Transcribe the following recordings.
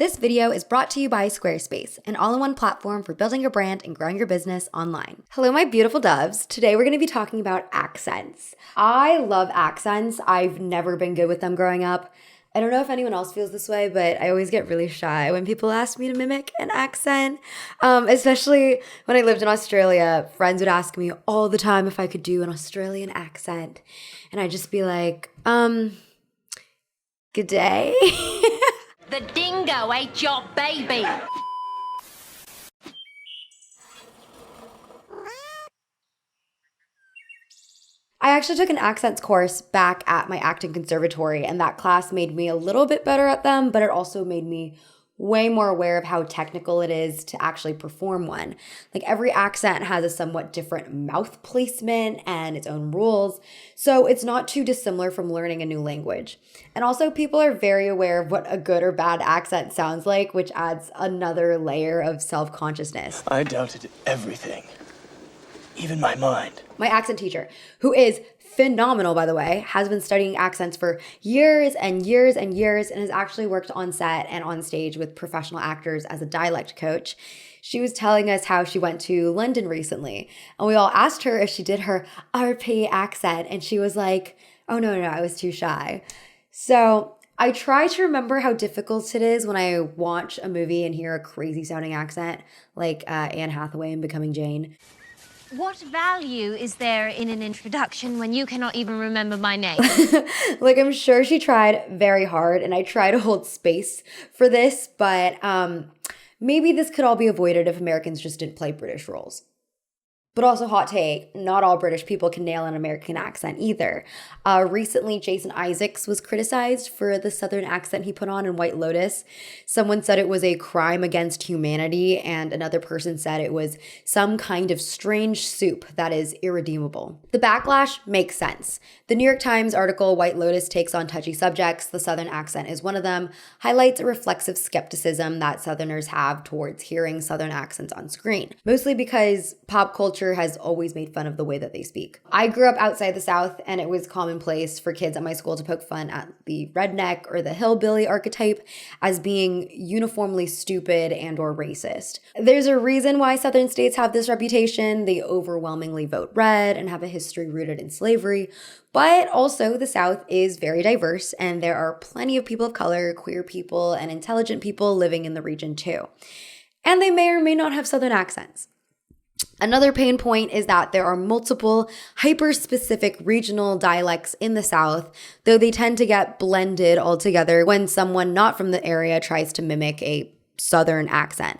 This video is brought to you by Squarespace, an all-in-one platform for building your brand and growing your business online. Hello, my beautiful doves. Today we're going to be talking about accents. I love accents. I've never been good with them growing up. I don't know if anyone else feels this way, but I always get really shy when people ask me to mimic an accent. Especially when I lived in Australia, friends would ask me all the time if I could do an Australian accent. And I'd just be like, good day. The dingo ate your baby. I actually took an accents course back at my acting conservatory, and that class made me a little bit better at them, but it also made me way more aware of how technical it is to actually perform one. Like, every accent has a somewhat different mouth placement and its own rules, so it's not too dissimilar from learning a new language. And also, people are very aware of what a good or bad accent sounds like, which adds another layer of self-consciousness. I doubted everything, even my mind. My accent teacher, who is phenomenal, by the way, has been studying accents for years and years and years and has actually worked on set and on stage with professional actors as a dialect coach. She was telling us how she went to London recently, and we all asked her if she did her RP accent, and she was like, oh, no, I was too shy. So I try to remember how difficult it is when I watch a movie and hear a crazy sounding accent, like Anne Hathaway in Becoming Jane. What value is there in an introduction when you cannot even remember my name? Like, I'm sure she tried very hard, and I try to hold space for this, but maybe this could all be avoided if Americans just didn't play British roles. But also, hot take, not all British people can nail an American accent either. Recently, Jason Isaacs was criticized for the Southern accent he put on in White Lotus. Someone said it was a crime against humanity, and another person said it was some kind of strange soup that is irredeemable. The backlash makes sense. The New York Times article, White Lotus takes on touchy subjects, the Southern accent is one of them, highlights a reflexive skepticism that Southerners have towards hearing Southern accents on screen, mostly because pop culture has always made fun of the way that they speak. I grew up outside the South, and it was commonplace for kids at my school to poke fun at the redneck or the hillbilly archetype as being uniformly stupid and or racist. There's a reason why Southern states have this reputation. They overwhelmingly vote red and have a history rooted in slavery. But also, the South is very diverse, and there are plenty of people of color, queer people, and intelligent people living in the region too. And they may or may not have Southern accents. Another pain point is that there are multiple hyper-specific regional dialects in the South, though they tend to get blended altogether when someone not from the area tries to mimic a Southern accent.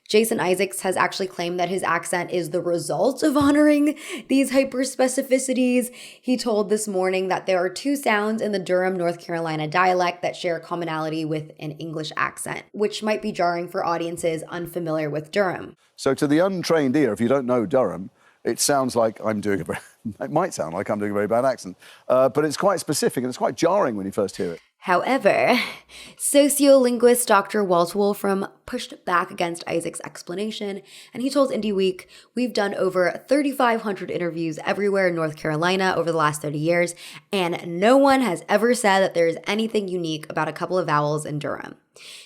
Jason Isaacs has actually claimed that his accent is the result of honoring these hyper-specificities. He told This Morning that there are two sounds in the Durham, North Carolina dialect that share a commonality with an English accent, which might be jarring for audiences unfamiliar with Durham. So to the untrained ear, if you don't know Durham, it sounds like it might sound like I'm doing a very bad accent, but it's quite specific and it's quite jarring when you first hear it. However, sociolinguist Dr. Walt Wolfram pushed back against Isaac's explanation, and he told IndieWeek, "We've done over 3,500 interviews everywhere in North Carolina over the last 30 years, and no one has ever said that there is anything unique about a couple of vowels in Durham."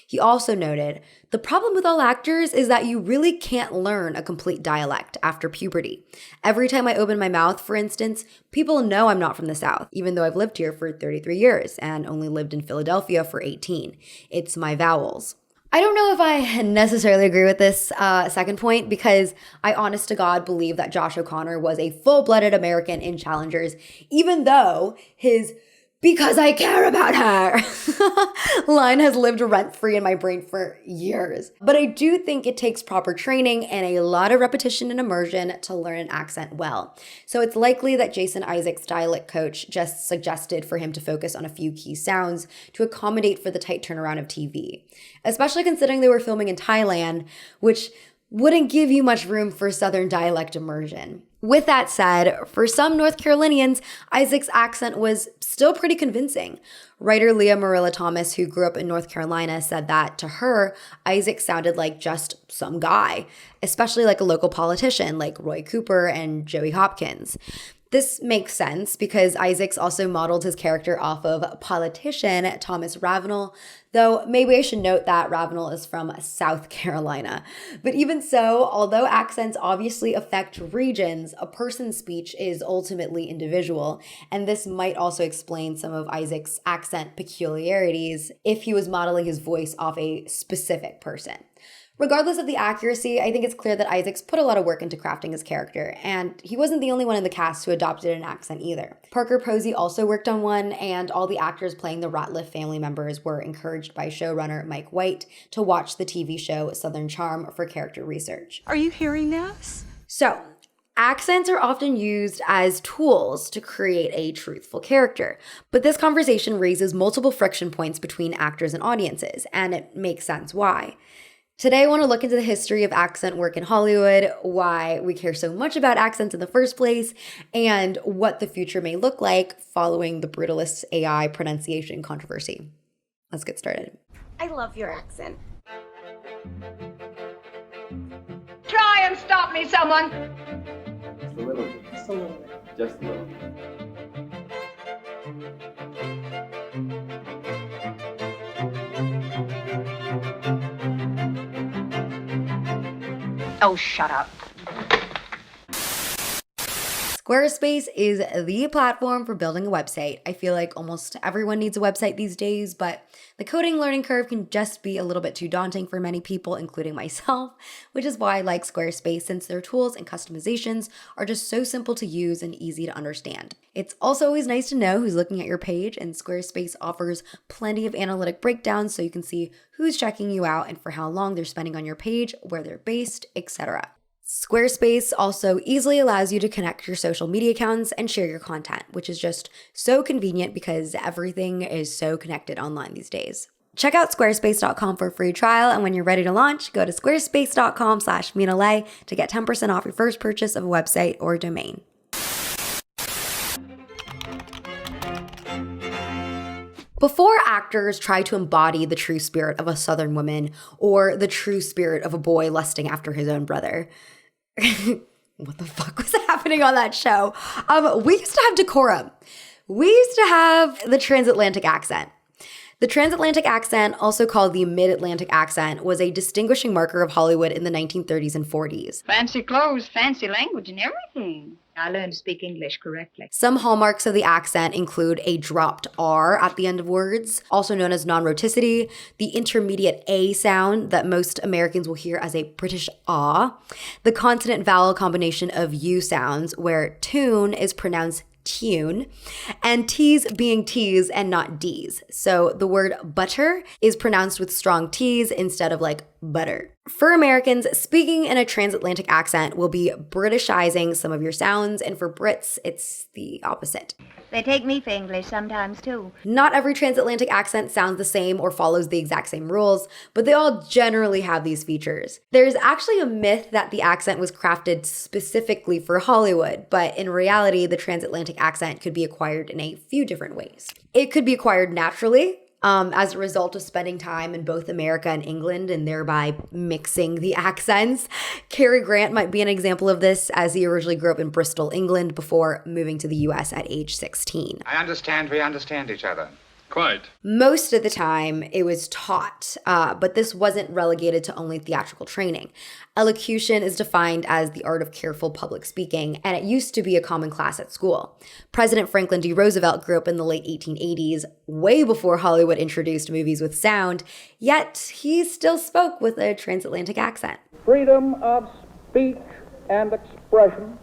He also noted, "The problem with all actors is that you really can't learn a complete dialect after puberty. Every time I open my mouth, for instance, people know I'm not from the South, even though I've lived here for 33 years and only lived in Philadelphia for 18. It's my vowels." I don't know if I necessarily agree with this second point, because I honest to God believe that Josh O'Connor was a full-blooded American in Challengers, even though his "because I care about her" line has lived rent-free in my brain for years. But I do think it takes proper training and a lot of repetition and immersion to learn an accent well. So it's likely that Jason Isaacs' dialect coach just suggested for him to focus on a few key sounds to accommodate for the tight turnaround of TV, especially considering they were filming in Thailand, which wouldn't give you much room for Southern dialect immersion. With that said, for some North Carolinians, Isaac's accent was still pretty convincing. Writer Leah Marilla Thomas, who grew up in North Carolina, said that to her, Isaac sounded like just some guy, especially like a local politician like Roy Cooper and Joey Hopkins. This makes sense because Isaacs also modeled his character off of politician Thomas Ravenel, though maybe I should note that Ravenel is from South Carolina. But even so, although accents obviously affect regions, a person's speech is ultimately individual, and this might also explain some of Isaac's accent peculiarities if he was modeling his voice off a specific person. Regardless of the accuracy, I think it's clear that Isaacs put a lot of work into crafting his character, and he wasn't the only one in the cast who adopted an accent either. Parker Posey also worked on one, and all the actors playing the Ratliff family members were encouraged by showrunner Mike White to watch the TV show Southern Charm for character research. Are you hearing this? So, accents are often used as tools to create a truthful character, but this conversation raises multiple friction points between actors and audiences, and it makes sense why. Today, I want to look into the history of accent work in Hollywood, why we care so much about accents in the first place, and what the future may look like following the brutalist AI pronunciation controversy. Let's get started. I love your accent. Try and stop me, someone! Just a little bit. Just a little bit. Just a little bit. Oh, shut up. Squarespace is the platform for building a website. I feel like almost everyone needs a website these days, but the coding learning curve can just be a little bit too daunting for many people, including myself, which is why I like Squarespace since their tools and customizations are just so simple to use and easy to understand. It's also always nice to know who's looking at your page, and Squarespace offers plenty of analytic breakdowns so you can see who's checking you out and for how long they're spending on your page, where they're based, etc. Squarespace also easily allows you to connect your social media accounts and share your content, which is just so convenient because everything is so connected online these days. Check out squarespace.com for a free trial, and when you're ready to launch, go to squarespace.com/MinaLay to get 10% off your first purchase of a website or domain. Before actors try to embody the true spirit of a Southern woman or the true spirit of a boy lusting after his own brother, what the fuck was happening on that show? We used to have decorum. We used to have the transatlantic accent. The transatlantic accent, also called the mid-Atlantic accent, was a distinguishing marker of Hollywood in the 1930s and 40s. Fancy clothes, fancy language, and everything. I learned to speak English correctly. Some hallmarks of the accent include a dropped R at the end of words, also known as non-rhoticity, the intermediate A sound that most Americans will hear as a British ah, the consonant-vowel combination of U sounds, where tune is pronounced tune, and T's being T's and not D's. So the word butter is pronounced with strong T's instead of like butter. For Americans, speaking in a transatlantic accent will be Britishizing some of your sounds, and for Brits, it's the opposite. They take me for English sometimes, too. Not every transatlantic accent sounds the same or follows the exact same rules, but they all generally have these features. There's actually a myth that the accent was crafted specifically for Hollywood, but in reality, the transatlantic accent could be acquired in a few different ways. It could be acquired naturally, as a result of spending time in both America and England and thereby mixing the accents. Cary Grant might be an example of this, as he originally grew up in Bristol, England, before moving to the US at age 16. I understand we understand each other. Quite. Most of the time, it was taught, but this wasn't relegated to only theatrical training. Elocution is defined as the art of careful public speaking, and it used to be a common class at school. President Franklin D. Roosevelt grew up in the late 1880s, way before Hollywood introduced movies with sound, yet he still spoke with a transatlantic accent. Freedom of speech and expression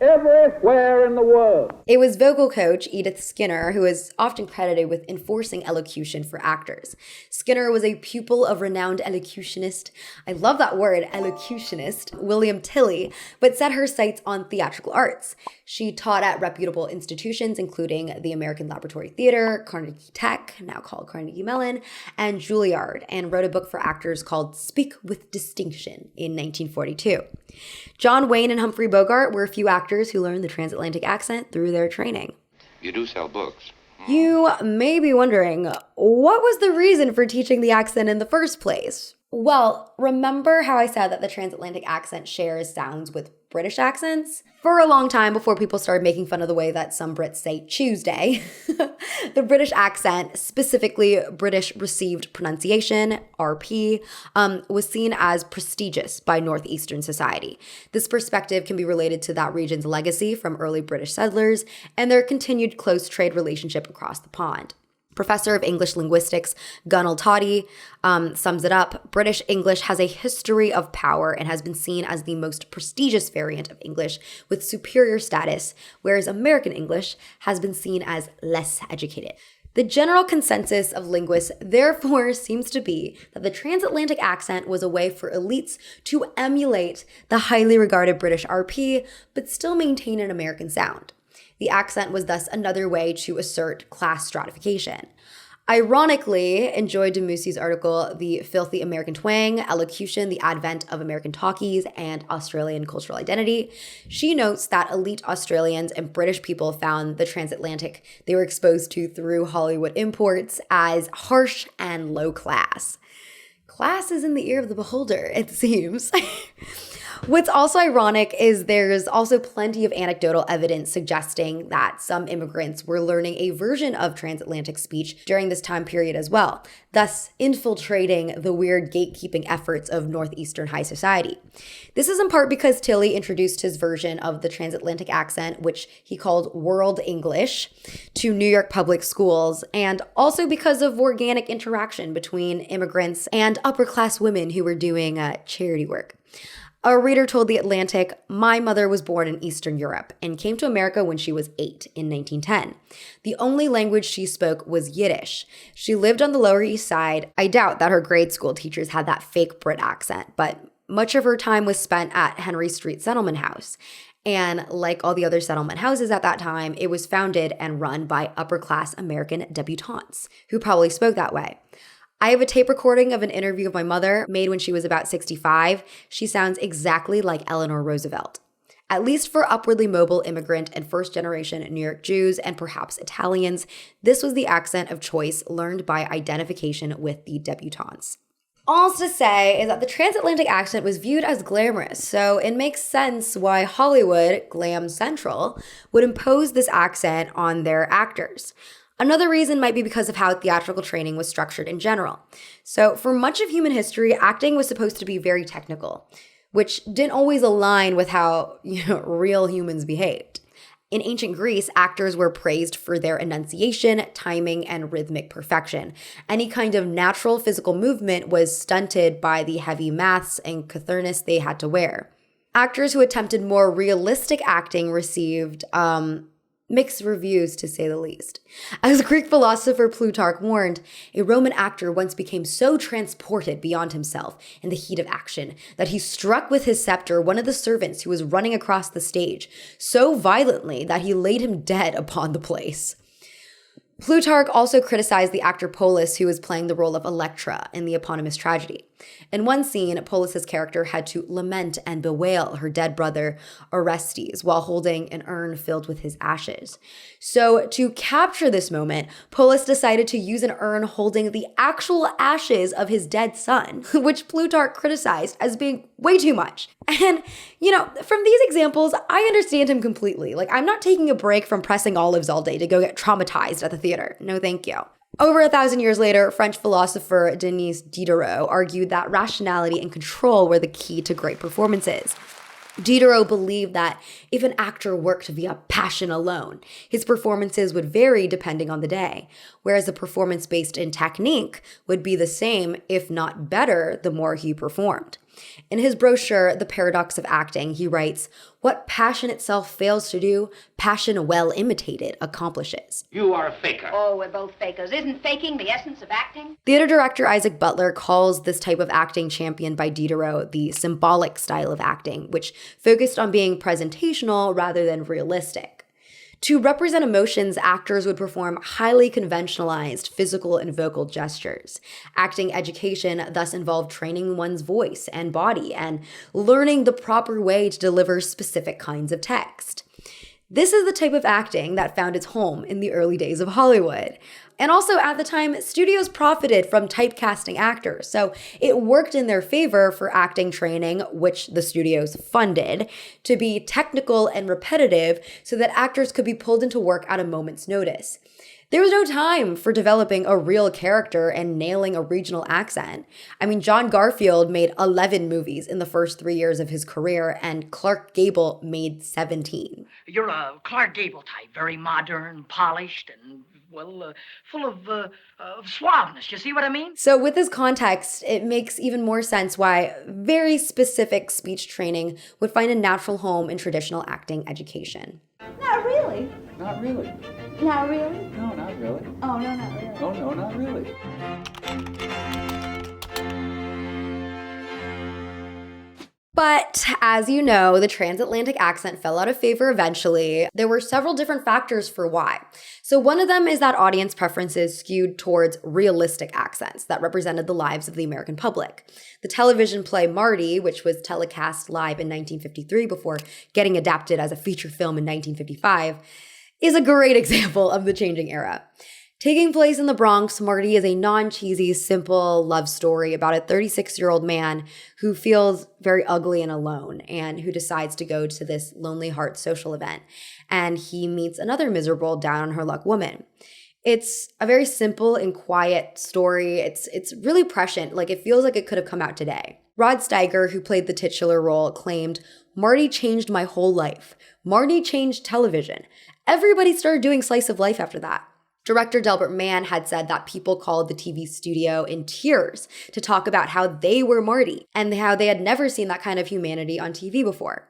everywhere in the world. It was vocal coach Edith Skinner who is often credited with enforcing elocution for actors. Skinner was a pupil of renowned elocutionist, I love that word, elocutionist, William Tilley, but set her sights on theatrical arts. She taught at reputable institutions including the American Laboratory Theater, Carnegie Tech, now called Carnegie Mellon, and Juilliard, and wrote a book for actors called Speak with Distinction in 1942. John Wayne and Humphrey Bogart were a few actors who learned the transatlantic accent through their training. You do sell books. You may be wondering, what was the reason for teaching the accent in the first place? Well, remember how I said that the transatlantic accent shares sounds with British accents. For a long time, before people started making fun of the way that some Brits say Tuesday, the British accent, specifically British Received Pronunciation, RP, was seen as prestigious by Northeastern society. This perspective can be related to that region's legacy from early British settlers and their continued close trade relationship across the pond. Professor of English linguistics Gunnell Toddy sums it up. British English has a history of power and has been seen as the most prestigious variant of English with superior status, whereas American English has been seen as less educated. The general consensus of linguists, therefore, seems to be that the transatlantic accent was a way for elites to emulate the highly regarded British RP, but still maintain an American sound. The accent was thus another way to assert class stratification. Ironically, in Joy DeMusy's article, The Filthy American Twang, Elocution, the Advent of American Talkies, and Australian Cultural Identity, she notes that elite Australians and British people found the transatlantic they were exposed to through Hollywood imports as harsh and low class. Class is in the ear of the beholder, it seems. What's also ironic is there's also plenty of anecdotal evidence suggesting that some immigrants were learning a version of transatlantic speech during this time period as well, thus infiltrating the weird gatekeeping efforts of Northeastern high society. This is in part because Tilly introduced his version of the transatlantic accent, which he called World English, to New York public schools, and also because of organic interaction between immigrants and upper-class women who were doing charity work. A reader told The Atlantic, "My mother was born in Eastern Europe and came to America when she was 8 in 1910. The only language she spoke was Yiddish. She lived on the Lower East Side. I doubt that her grade school teachers had that fake Brit accent, but much of her time was spent at Henry Street Settlement House. And like all the other settlement houses at that time, it was founded and run by upper-class American debutantes who probably spoke that way. I have a tape recording of an interview of my mother made when she was about 65. She sounds exactly like Eleanor Roosevelt. At least for upwardly mobile immigrant and first-generation New York Jews and perhaps Italians, this was the accent of choice learned by identification with the debutantes." All to say is that the transatlantic accent was viewed as glamorous, so it makes sense why Hollywood, Glam Central, would impose this accent on their actors. Another reason might be because of how theatrical training was structured in general. So for much of human history, acting was supposed to be very technical, which didn't always align with how, real humans behaved. In ancient Greece, actors were praised for their enunciation, timing, and rhythmic perfection. Any kind of natural physical movement was stunted by the heavy masks and cothurnus they had to wear. Actors who attempted more realistic acting received, mixed reviews, to say the least. As Greek philosopher Plutarch warned, a Roman actor once became so transported beyond himself in the heat of action that he struck with his scepter one of the servants who was running across the stage so violently that he laid him dead upon the place. Plutarch also criticized the actor Polis, who was playing the role of Electra in the eponymous tragedy. In one scene, Polis's character had to lament and bewail her dead brother Orestes while holding an urn filled with his ashes. So to capture this moment, Polis decided to use an urn holding the actual ashes of his dead son, which Plutarch criticized as being way too much. And, from these examples, I understand him completely. I'm not taking a break from pressing olives all day to go get traumatized at the theater. No, thank you. Over 1,000 years later, French philosopher Denis Diderot argued that rationality and control were the key to great performances. Diderot believed that if an actor worked via passion alone, his performances would vary depending on the day, whereas a performance based in technique would be the same, if not better, the more he performed. In his brochure, The Paradox of Acting, he writes, "What passion itself fails to do, passion well imitated accomplishes." You are a faker. Oh, we're both fakers. Isn't faking the essence of acting? Theater director Isaac Butler calls this type of acting championed by Diderot the symbolic style of acting, which focused on being presentational rather than realistic. To represent emotions, actors would perform highly conventionalized physical and vocal gestures. Acting education thus involved training one's voice and body and learning the proper way to deliver specific kinds of text. This is the type of acting that found its home in the early days of Hollywood. And also at the time, studios profited from typecasting actors, so it worked in their favor for acting training, which the studios funded, to be technical and repetitive so that actors could be pulled into work at a moment's notice. There was no time for developing a real character and nailing a regional accent. I mean, John Garfield made 11 movies in the first 3 years of his career, and Clark Gable made 17. You're a Clark Gable type, very modern, polished, and, full of suaveness. You see what I mean? So with this context, it makes even more sense why very specific speech training would find a natural home in traditional acting education. Not really. Not really. Not really? No, not really. Oh, no, not really. Oh, no, not really. But as you know, the transatlantic accent fell out of favor eventually. There were several different factors for why. So one of them is that audience preferences skewed towards realistic accents that represented the lives of the American public. The television play Marty, which was telecast live in 1953 before getting adapted as a feature film in 1955, is a great example of the changing era. Taking place in the Bronx, Marty is a non-cheesy, simple love story about a 36-year-old man who feels very ugly and alone and who decides to go to this Lonely Hearts social event. And he meets another miserable, down-on-her-luck woman. It's a very simple and quiet story. It's really prescient. Like, it feels like it could have come out today. Rod Steiger, who played the titular role, claimed, "Marty changed my whole life. Marty changed television. Everybody started doing slice of life after that." Director Delbert Mann had said that people called the TV studio in tears to talk about how they were Marty and how they had never seen that kind of humanity on TV before.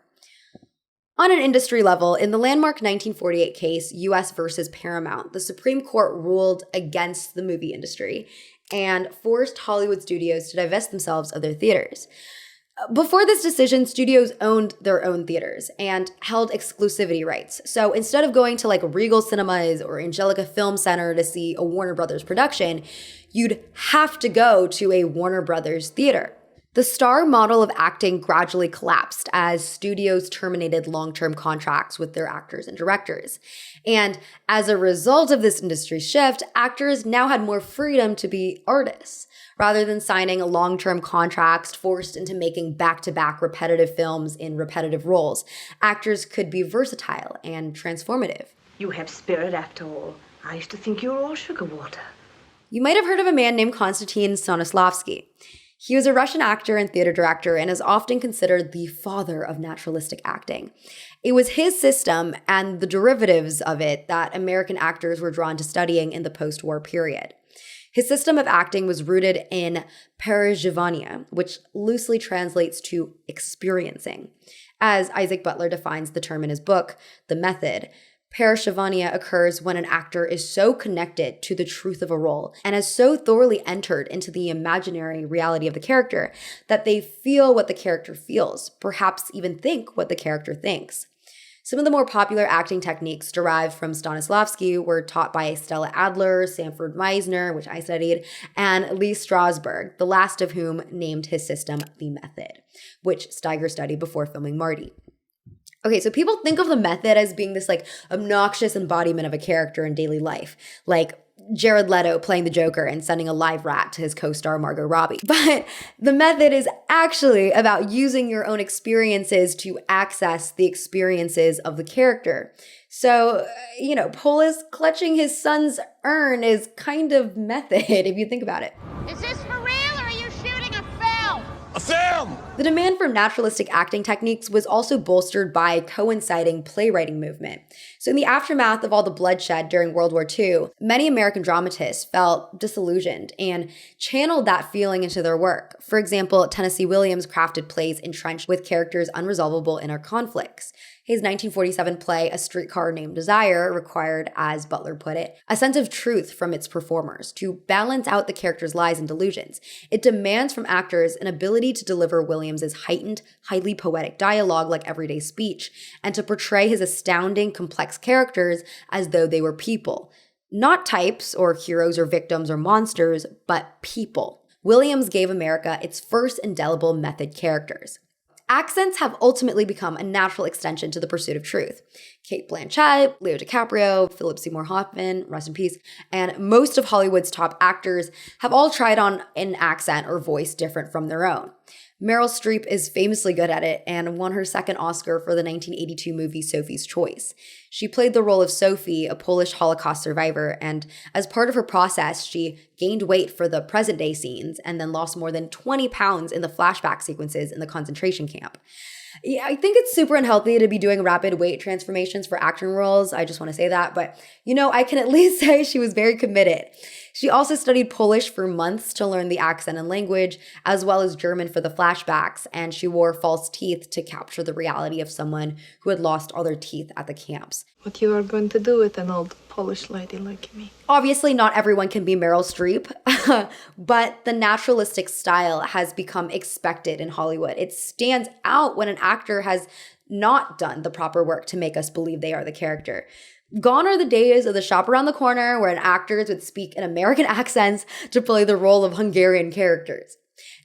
On an industry level, in the landmark 1948 case, U.S. versus Paramount, the Supreme Court ruled against the movie industry and forced Hollywood studios to divest themselves of their theaters. Before this decision, studios owned their own theaters and held exclusivity rights. So instead of going to like Regal Cinemas or Angelica Film Center to see a Warner Brothers production, you'd have to go to a Warner Brothers theater. The star model of acting gradually collapsed as studios terminated long-term contracts with their actors and directors. And as a result of this industry shift, actors now had more freedom to be artists. Rather than signing long-term contracts forced into making back-to-back repetitive films in repetitive roles, actors could be versatile and transformative. You have spirit after all. I used to think you were all sugar water. You might have heard of a man named Konstantin Stanislavski. He was a Russian actor and theater director and is often considered the father of naturalistic acting. It was his system and the derivatives of it that American actors were drawn to studying in the post-war period. His system of acting was rooted in perejivania, which loosely translates to experiencing. As Isaac Butler defines the term in his book, The Method, perejivania occurs when an actor is so connected to the truth of a role and has so thoroughly entered into the imaginary reality of the character that they feel what the character feels, perhaps even think what the character thinks. Some of the more popular acting techniques derived from Stanislavski were taught by Stella Adler, Sanford Meisner, which I studied, and Lee Strasberg, the last of whom named his system The Method, which Steiger studied before filming Marty. Okay, so people think of The Method as being this like obnoxious embodiment of a character in daily life, like Jared Leto playing the Joker and sending a live rat to his co-star Margot Robbie. But The Method is actually about using your own experiences to access the experiences of the character. So, Polis clutching his son's urn is kind of method if you think about it. Is this for real, or are you shooting a film? A film! The demand for naturalistic acting techniques was also bolstered by a coinciding playwriting movement. So in the aftermath of all the bloodshed during World War II, many American dramatists felt disillusioned and channeled that feeling into their work. For example, Tennessee Williams crafted plays entrenched with characters unresolvable inner conflicts. His 1947 play, A Streetcar Named Desire, required, as Butler put it, a sense of truth from its performers to balance out the characters' lies and delusions. It demands from actors an ability to deliver Williams's heightened, highly poetic dialogue like everyday speech, and to portray his astounding, complex characters as though they were people. Not types or heroes or victims or monsters, but people. Williams gave America its first indelible method characters. Accents have ultimately become a natural extension to the pursuit of truth. Kate Blanchett, Leo DiCaprio, Philip Seymour Hoffman, rest in peace, and most of Hollywood's top actors have all tried on an accent or voice different from their own. Meryl Streep is famously good at it and won her second Oscar for the 1982 movie Sophie's Choice. She played the role of Sophie, a Polish Holocaust survivor, and as part of her process, she gained weight for the present-day scenes and then lost more than 20 pounds in the flashback sequences in the concentration camp. Yeah, I think it's super unhealthy to be doing rapid weight transformations for acting roles. I just want to say that. But, I can at least say she was very committed. She also studied Polish for months to learn the accent and language, as well as German for the flashbacks. And she wore false teeth to capture the reality of someone who had lost all their teeth at the camps. What you are going to do with an old Polish lady like me? Obviously, not everyone can be Meryl Streep, but the naturalistic style has become expected in Hollywood. It stands out when an actor has not done the proper work to make us believe they are the character. Gone are the days of the shop around the corner where actors would speak in American accents to play the role of Hungarian characters.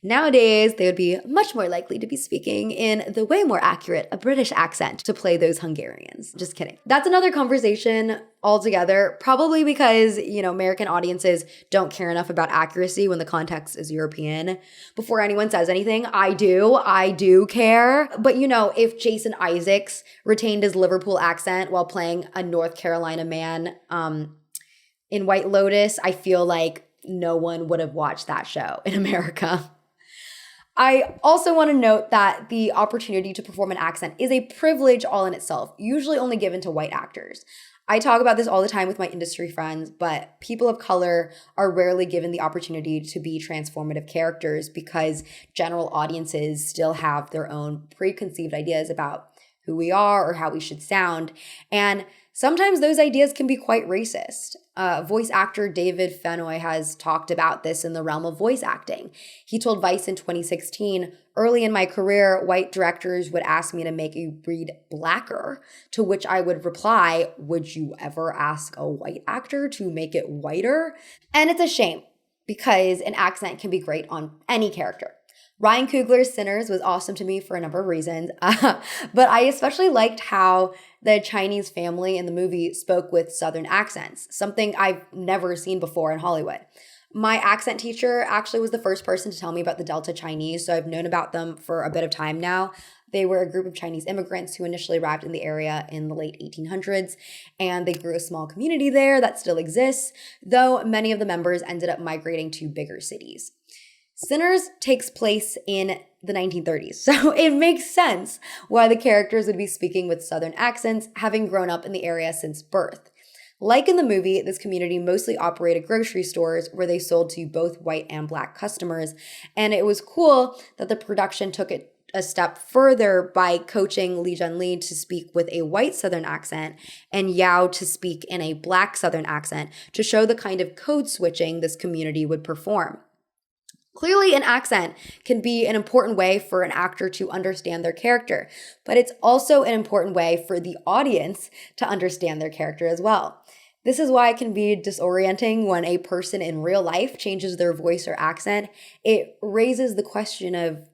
Nowadays, they would be much more likely to be speaking in the way more accurate, a British accent to play those Hungarians. Just kidding. That's another conversation altogether, probably because, American audiences don't care enough about accuracy when the context is European. Before anyone says anything, I do care. But, if Jason Isaacs retained his Liverpool accent while playing a North Carolina man in White Lotus, I feel like no one would have watched that show in America. I also want to note that the opportunity to perform an accent is a privilege all in itself, usually only given to white actors. I talk about this all the time with my industry friends, but people of color are rarely given the opportunity to be transformative characters because general audiences still have their own preconceived ideas about who we are or how we should sound. And sometimes those ideas can be quite racist. Voice actor David Fennoy has talked about this in the realm of voice acting. He told Vice in 2016, "Early in my career, white directors would ask me to make a read blacker, to which I would reply, would you ever ask a white actor to make it whiter?" And it's a shame because an accent can be great on any character. Ryan Coogler's Sinners was awesome to me for a number of reasons, but I especially liked how the Chinese family in the movie spoke with Southern accents, something I've never seen before in Hollywood. My accent teacher actually was the first person to tell me about the Delta Chinese, so I've known about them for a bit of time now. They were a group of Chinese immigrants who initially arrived in the area in the late 1800s, and they grew a small community there that still exists, though many of the members ended up migrating to bigger cities. Sinners takes place in the 1930s, so it makes sense why the characters would be speaking with Southern accents, having grown up in the area since birth. Like in the movie, this community mostly operated grocery stores where they sold to both white and black customers, and it was cool that the production took it a step further by coaching Li Junli to speak with a white Southern accent and Yao to speak in a black Southern accent to show the kind of code switching this community would perform. Clearly, an accent can be an important way for an actor to understand their character, but it's also an important way for the audience to understand their character as well. This is why it can be disorienting when a person in real life changes their voice or accent. It raises the question of,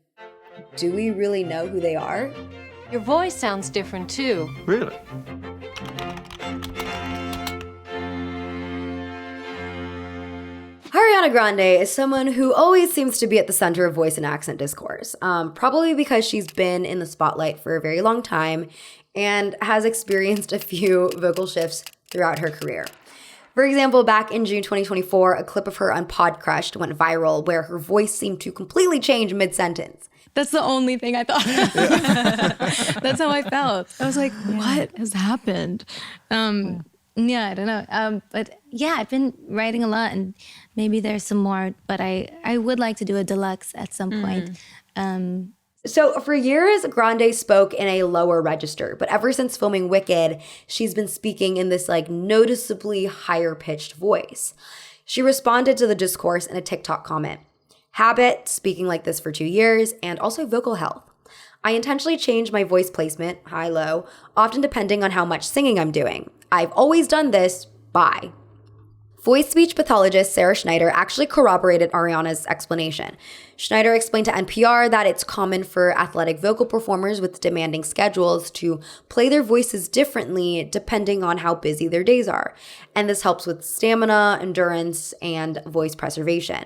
do we really know who they are? Your voice sounds different too. Really? Ariana Grande is someone who always seems to be at the center of voice and accent discourse, probably because she's been in the spotlight for a very long time and has experienced a few vocal shifts throughout her career. For example, back in June 2024, a clip of her on Pod Crushed went viral where her voice seemed to completely change mid-sentence. That's the only thing I thought. That's how I felt. I was like, what has happened? Yeah, I don't know. But yeah, I've been writing a lot and maybe there's some more, but I would like to do a deluxe at some point. So for years, Grande spoke in a lower register, but ever since filming Wicked, she's been speaking in this noticeably higher pitched voice. She responded to the discourse in a TikTok comment. Habit, speaking like this for 2 years, and also vocal health. I intentionally change my voice placement, high-low, often depending on how much singing I'm doing. I've always done this, bye. Voice speech pathologist Sarah Schneider actually corroborated Ariana's explanation. Schneider explained to NPR that it's common for athletic vocal performers with demanding schedules to play their voices differently depending on how busy their days are. And this helps with stamina, endurance, and voice preservation.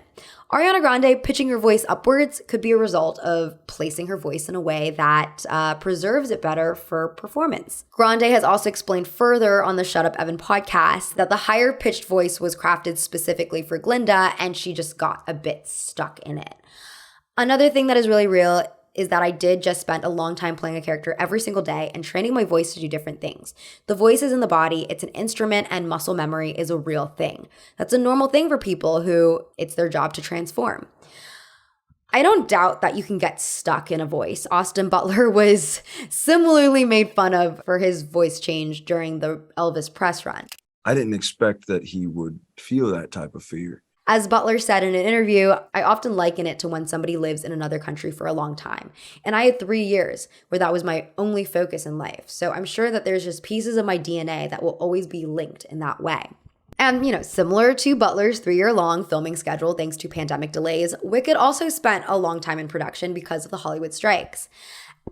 Ariana Grande pitching her voice upwards could be a result of placing her voice in a way that preserves it better for performance. Grande has also explained further on the Shut Up Evan podcast that the higher pitched voice was crafted specifically for Glinda and she just got a bit stuck in it. Another thing that is really real is that I did just spend a long time playing a character every single day and training my voice to do different things. The voice is in the body, it's an instrument, and muscle memory is a real thing. That's a normal thing for people who it's their job to transform. I don't doubt that you can get stuck in a voice. Austin Butler was similarly made fun of for his voice change during the Elvis press run. I didn't expect that he would feel that type of fear. As Butler said in an interview, I often liken it to when somebody lives in another country for a long time. And I had 3 years where that was my only focus in life. So I'm sure that there's just pieces of my DNA that will always be linked in that way. And, similar to Butler's 3-year-long filming schedule thanks to pandemic delays, Wicked also spent a long time in production because of the Hollywood strikes.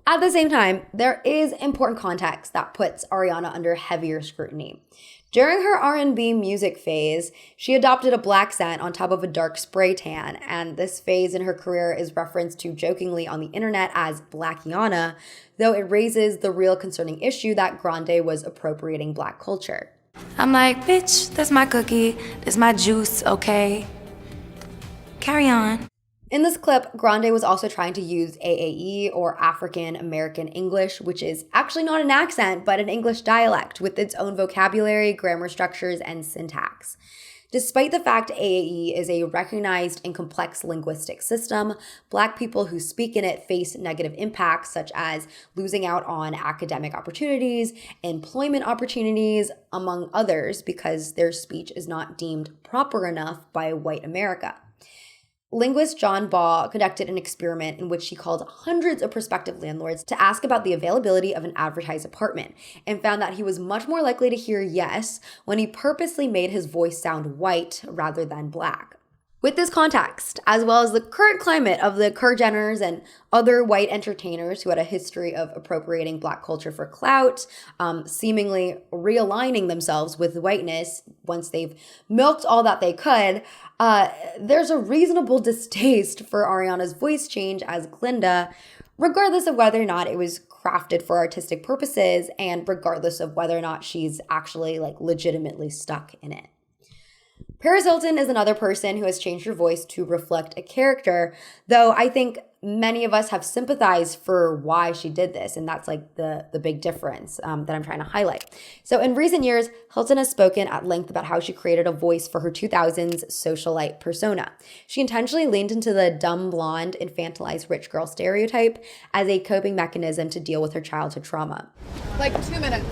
At the same time, there is important context that puts Ariana under heavier scrutiny. During her R&B music phase, she adopted a black scent on top of a dark spray tan, and this phase in her career is referenced to jokingly on the internet as Blackiana, though it raises the real concerning issue that Grande was appropriating black culture. I'm like, bitch, that's my cookie, that's my juice, okay? Carry on. In this clip, Grande was also trying to use AAE, or African American English, which is actually not an accent, but an English dialect with its own vocabulary, grammar structures, and syntax. Despite the fact AAE is a recognized and complex linguistic system, Black people who speak in it face negative impacts such as losing out on academic opportunities, employment opportunities, among others, because their speech is not deemed proper enough by white America. Linguist John Baugh conducted an experiment in which he called hundreds of prospective landlords to ask about the availability of an advertised apartment and found that he was much more likely to hear yes when he purposely made his voice sound white rather than black. With this context, as well as the current climate of the Kar-Jenners and other white entertainers who had a history of appropriating black culture for clout, seemingly realigning themselves with whiteness once they've milked all that they could, there's a reasonable distaste for Ariana's voice change as Glinda, regardless of whether or not it was crafted for artistic purposes and regardless of whether or not she's actually legitimately stuck in it. Paris Hilton is another person who has changed her voice to reflect a character, though I think many of us have sympathized for why she did this, and that's the big difference that I'm trying to highlight. So in recent years, Hilton has spoken at length about how she created a voice for her 2000s socialite persona. She intentionally leaned into the dumb blonde, infantilized rich girl stereotype as a coping mechanism to deal with her childhood trauma. 2 minutes.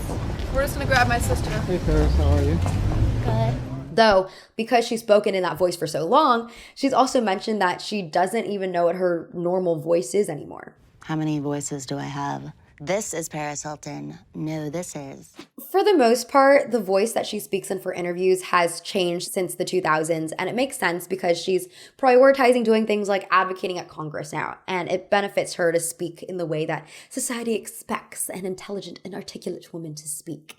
We're just gonna grab my sister. Hey Paris, how are you? Good. Though, because she's spoken in that voice for so long, she's also mentioned that she doesn't even know what her normal voice is anymore. How many voices do I have? This is Paris Hilton. No, this is. For the most part, the voice that she speaks in for interviews has changed since the 2000s, and it makes sense because she's prioritizing doing things like advocating at Congress now, and it benefits her to speak in the way that society expects an intelligent and articulate woman to speak.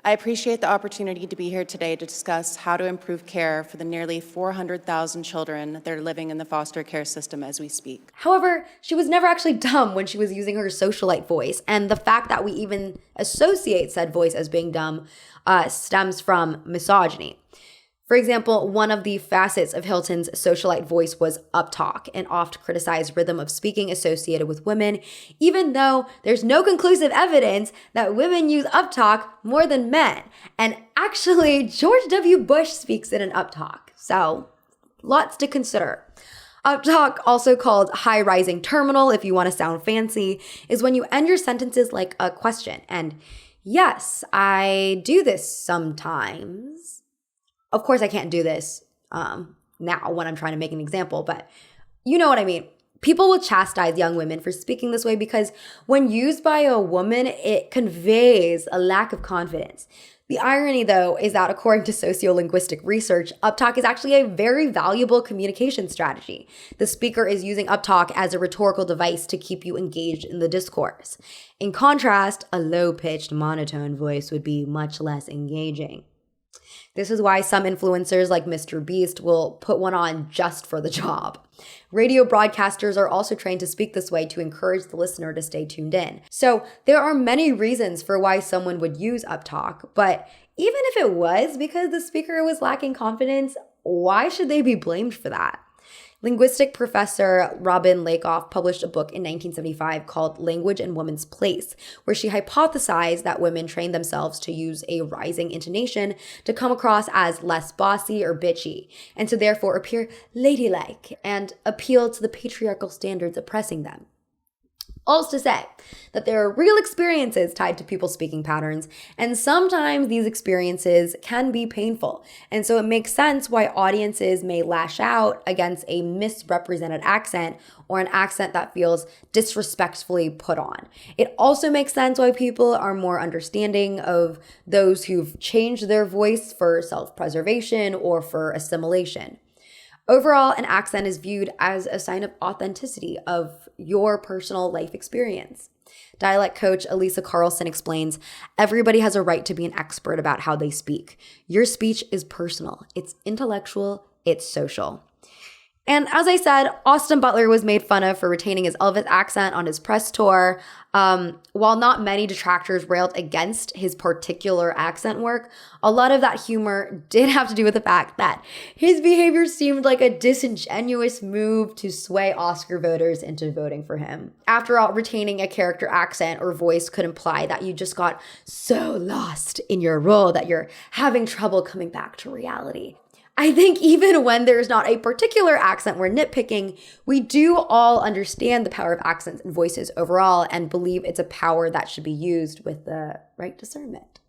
I appreciate the opportunity to be here today to discuss how to improve care for the nearly 400,000 children that are living in the foster care system as we speak. However, she was never actually dumb when she was using her socialite voice, and the fact that we even associate said voice as being dumb stems from misogyny. For example, one of the facets of Hilton's socialite voice was uptalk, an oft-criticized rhythm of speaking associated with women, even though there's no conclusive evidence that women use uptalk more than men. And actually, George W. Bush speaks in an uptalk, so lots to consider. Uptalk, also called high-rising terminal if you want to sound fancy, is when you end your sentences like a question. And yes, I do this sometimes. Of course, I can't do this now when I'm trying to make an example, but you know what I mean. People will chastise young women for speaking this way because when used by a woman, it conveys a lack of confidence. The irony, though, is that according to sociolinguistic research, uptalk is actually a very valuable communication strategy. The speaker is using uptalk as a rhetorical device to keep you engaged in the discourse. In contrast, a low-pitched, monotone voice would be much less engaging. This is why some influencers like Mr. Beast will put one on just for the job. Radio broadcasters are also trained to speak this way to encourage the listener to stay tuned in. So there are many reasons for why someone would use uptalk, but even if it was because the speaker was lacking confidence, why should they be blamed for that? Linguistic professor Robin Wyckoff published a book in 1975 called Language and Woman's Place, where she hypothesized that women train themselves to use a rising intonation to come across as less bossy or bitchy, and to therefore appear ladylike and appeal to the patriarchal standards oppressing them. All's to say that there are real experiences tied to people's speaking patterns, and sometimes these experiences can be painful. And so it makes sense why audiences may lash out against a misrepresented accent or an accent that feels disrespectfully put on. It also makes sense why people are more understanding of those who've changed their voice for self-preservation or for assimilation. Overall, an accent is viewed as a sign of authenticity of your personal life experience. Dialect coach Elisa Carlson explains, everybody has a right to be an expert about how they speak. Your speech is personal, it's intellectual, it's social. And as I said, Austin Butler was made fun of for retaining his Elvis accent on his press tour. While not many detractors railed against his particular accent work, a lot of that humor did have to do with the fact that his behavior seemed like a disingenuous move to sway Oscar voters into voting for him. After all, retaining a character accent or voice could imply that you just got so lost in your role that you're having trouble coming back to reality. I think even when there's not a particular accent we're nitpicking, we do all understand the power of accents and voices overall and believe it's a power that should be used with the right discernment.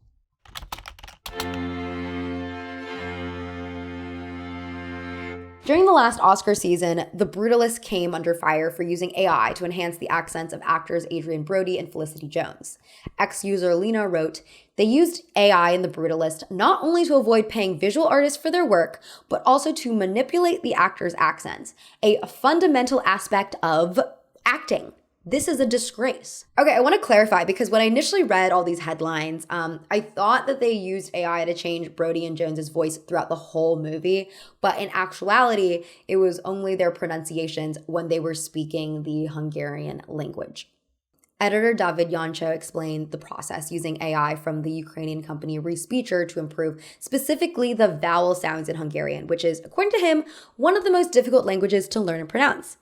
During the last Oscar season, The Brutalist came under fire for using AI to enhance the accents of actors Adrien Brody and Felicity Jones. Ex-user Lena wrote, they used AI in The Brutalist not only to avoid paying visual artists for their work, but also to manipulate the actors' accents, a fundamental aspect of acting. This is a disgrace. Okay, I want to clarify because when I initially read all these headlines, I thought that they used AI to change Brody and Jones's voice throughout the whole movie, but in actuality, it was only their pronunciations when they were speaking the Hungarian language. Editor David Jancho explained the process using AI from the Ukrainian company Respeecher to improve specifically the vowel sounds in Hungarian, which is, according to him, one of the most difficult languages to learn and pronounce.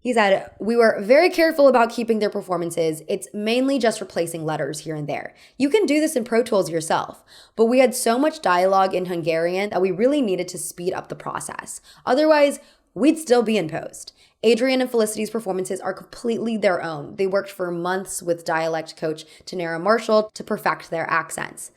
He said, we were very careful about keeping their performances. It's mainly just replacing letters here and there. You can do this in Pro Tools yourself, but we had so much dialogue in Hungarian that we really needed to speed up the process. Otherwise, we'd still be in post. Adrien and Felicity's performances are completely their own. They worked for months with dialect coach Tanera Marshall to perfect their accents.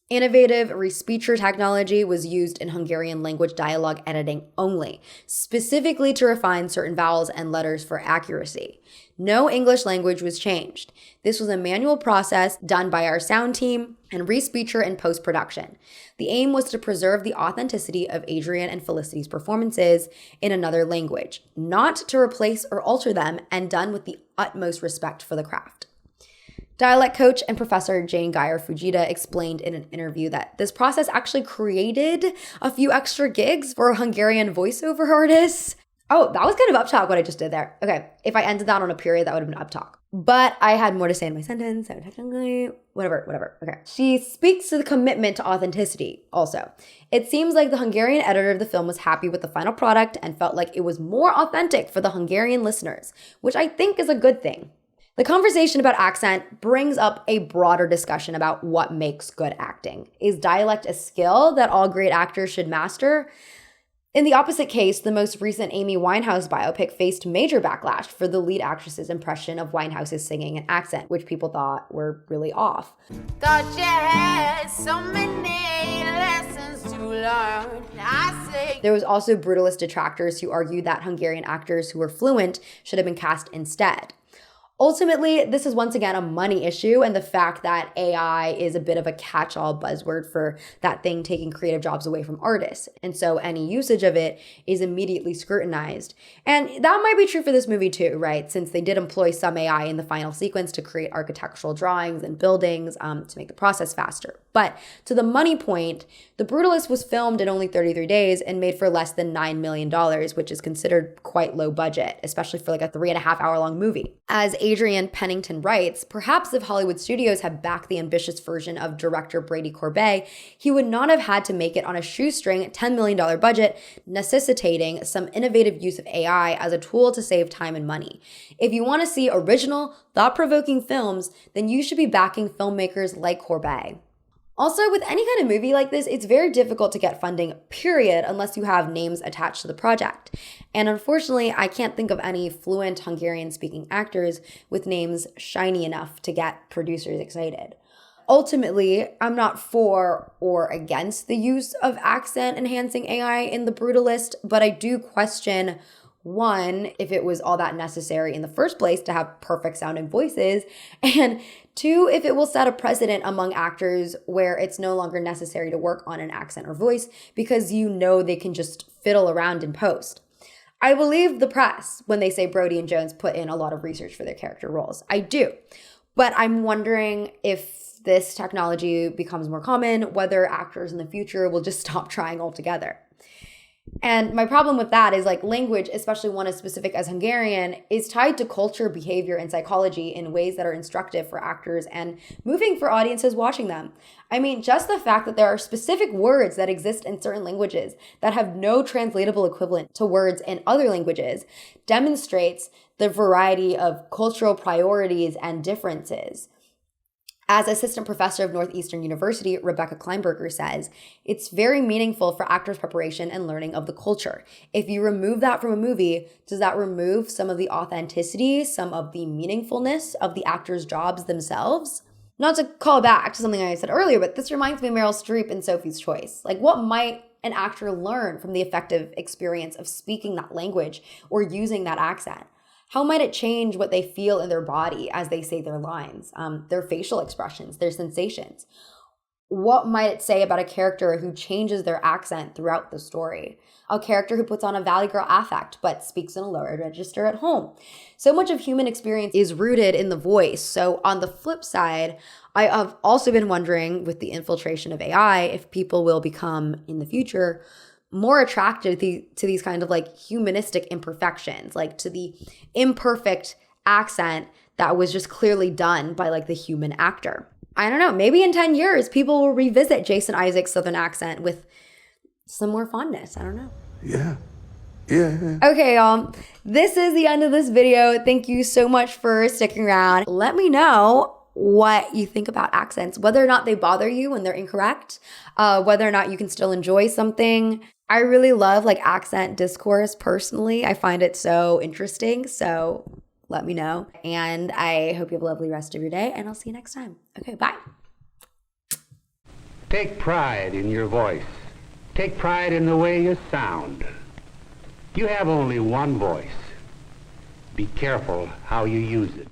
Innovative Respeecher technology was used in Hungarian language dialogue editing only, specifically to refine certain vowels and letters for accuracy. No English language was changed. This was a manual process done by our sound team and Respeecher in post-production. The aim was to preserve the authenticity of Adrien and Felicity's performances in another language, not to replace or alter them, and done with the utmost respect for the craft. Dialect coach and professor Jane Geyer-Fujita explained in an interview that this process actually created a few extra gigs for Hungarian voiceover artists. Oh, that was kind of uptalk what I just did there. Okay, if I ended that on a period, that would have been uptalk. But I had more to say in my sentence, so technically, whatever. Okay. She speaks to the commitment to authenticity also. It seems like the Hungarian editor of the film was happy with the final product and felt like it was more authentic for the Hungarian listeners, which I think is a good thing. The conversation about accent brings up a broader discussion about what makes good acting. Is dialect a skill that all great actors should master? In the opposite case, the most recent Amy Winehouse biopic faced major backlash for the lead actress's impression of Winehouse's singing and accent, which people thought were really off. Thought you had so many lessons to learn. I say. There was also brutalist detractors who argued that Hungarian actors who were fluent should have been cast instead. Ultimately, this is once again a money issue, and the fact that AI is a bit of a catch-all buzzword for that thing taking creative jobs away from artists. And so any usage of it is immediately scrutinized. And that might be true for this movie too, right? Since they did employ some AI in the final sequence to create architectural drawings and buildings to make the process faster. But to the money point, The Brutalist was filmed in only 33 days and made for less than $9 million, which is considered quite low budget, especially for like a 3.5-hour long movie. As Adrian Pennington writes, perhaps if Hollywood studios had backed the ambitious version of director Brady Corbet, he would not have had to make it on a shoestring $10 million budget, necessitating some innovative use of AI as a tool to save time and money. If you want to see original, thought-provoking films, then you should be backing filmmakers like Corbet. Also, with any kind of movie like this, it's very difficult to get funding, period, unless you have names attached to the project. And unfortunately, I can't think of any fluent Hungarian-speaking actors with names shiny enough to get producers excited. Ultimately, I'm not for or against the use of accent-enhancing AI in The Brutalist, but I do question, one, if it was all that necessary in the first place to have perfect sounding voices, and two, if it will set a precedent among actors where it's no longer necessary to work on an accent or voice because you know they can just fiddle around in post. I believe the press when they say Brody and Jones put in a lot of research for their character roles. I do. But I'm wondering if this technology becomes more common, whether actors in the future will just stop trying altogether. And my problem with that is like language, especially one as specific as Hungarian, is tied to culture, behavior, and psychology in ways that are instructive for actors and moving for audiences watching them. I mean, just the fact that there are specific words that exist in certain languages that have no translatable equivalent to words in other languages demonstrates the variety of cultural priorities and differences. As assistant professor of Northeastern University, Rebecca Kleinberger says, it's very meaningful for actors' preparation and learning of the culture. If you remove that from a movie, does that remove some of the authenticity, some of the meaningfulness of the actors' jobs themselves? Not to call back to something I said earlier, but this reminds me of Meryl Streep in Sophie's Choice. Like, what might an actor learn from the effective experience of speaking that language or using that accent? How might it change what they feel in their body as they say their lines, their facial expressions, their sensations? What might it say about a character who changes their accent throughout the story? A character who puts on a Valley Girl affect but speaks in a lower register at home. So much of human experience is rooted in the voice. So on the flip side, I have also been wondering with the infiltration of AI if people will become, in the future, more attracted to these kind of like humanistic imperfections, like to the imperfect accent that was just clearly done by like the human actor. I don't know, maybe in 10 years, people will revisit Jason Isaacs' Southern accent with some more fondness. I don't know. Yeah. Okay, y'all, this is the end of this video. Thank you so much for sticking around. Let me know what you think about accents, whether or not they bother you when they're incorrect, whether or not you can still enjoy something. I really love like accent discourse personally. I find it so interesting. So let me know. And I hope you have a lovely rest of your day, and I'll see you next time. Okay, bye. Take pride in your voice. Take pride in the way you sound. You have only one voice. Be careful how you use it.